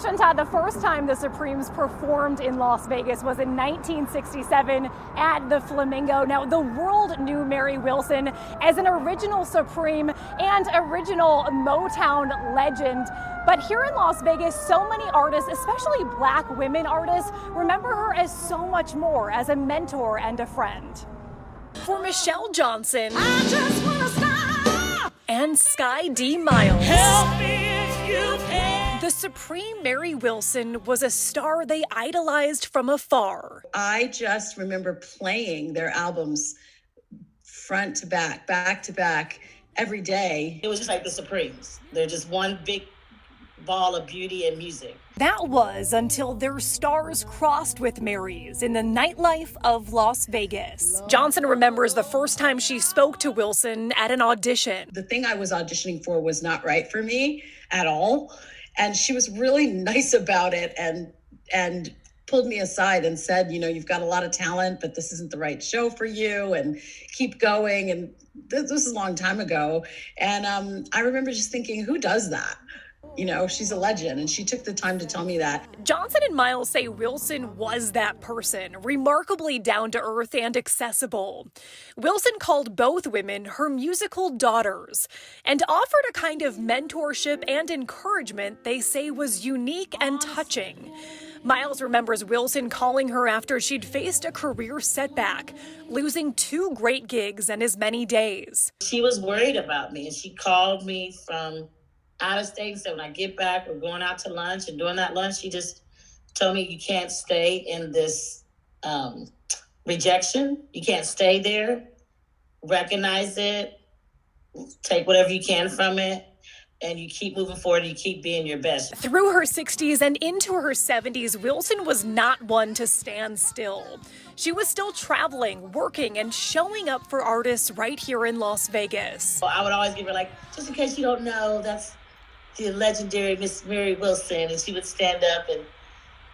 Chantal, the first time the Supremes performed in Las Vegas was in 1967 at the Flamingo. Now, the world knew Mary Wilson as an original Supreme and original Motown legend. But here in Las Vegas, so many artists, especially Black women artists, remember her as so much more, as a mentor and a friend. For Michelle Johnson I just wanna stop. And Skye D. Miles, help me if you can. The Supreme Mary Wilson was a star they idolized from afar. I just remember playing their albums front to back to back, every day. It was just like the Supremes. They're just one big ball of beauty and music. That was until their stars crossed with Mary's in the nightlife of Las Vegas. Johnson remembers the first time she spoke to Wilson at an audition. The thing I was auditioning for was not right for me at all. And she was really nice about it and pulled me aside and said, you know, you've got a lot of talent, but this isn't the right show for you, and keep going. And this was a long time ago. And I remember just thinking, who does that? You know, she's a legend, and she took the time to tell me that. Johnson and Miles say Wilson was that person, remarkably down to earth and accessible. Wilson called both women her musical daughters and offered a kind of mentorship and encouragement they say was unique and touching. Miles remembers Wilson calling her after she'd faced a career setback, losing 2 great gigs in as many days. She was worried about me, and she called me from out of state. So when I get back, we're going out to lunch, and during that lunch, she just told me, you can't stay in this rejection. You can't stay there. Recognize it. Take whatever you can from it. And you keep moving forward, you keep being your best. Through her 60s and into her 70s, Wilson was not one to stand still. She was still traveling, working, and showing up for artists right here in Las Vegas. I would always give her, like, just in case you don't know, that's the legendary Miss Mary Wilson. And she would stand up and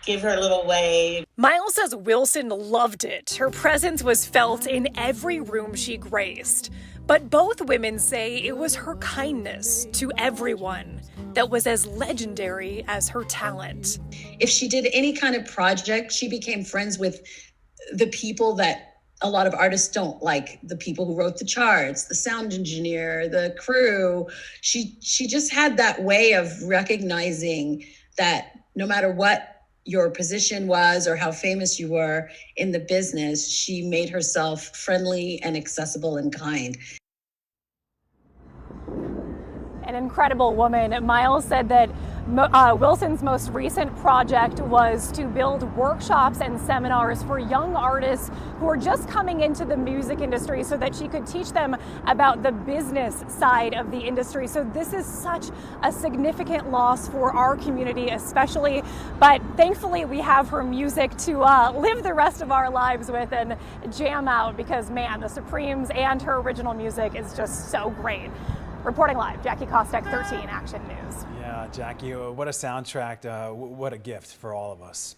give her a little wave. Miles says Wilson loved it. Her presence was felt in every room she graced. But both women say it was her kindness to everyone that was as legendary as her talent. If she did any kind of project, she became friends with the people that a lot of artists don't like, the people who wrote the charts, the sound engineer, the crew. She just had that way of recognizing that no matter what your position was or how famous you were in the business, she made herself friendly and accessible and kind. An incredible woman. Miles said that Wilson's most recent project was to build workshops and seminars for young artists who are just coming into the music industry so that she could teach them about the business side of the industry. So this is such a significant loss for our community especially, but thankfully we have her music to live the rest of our lives with and jam out, because man, the Supremes and her original music is just so great. Reporting live, Jackie KOSTEK, 13 Action News. Yeah, Jackie, what a soundtrack, what a gift for all of us.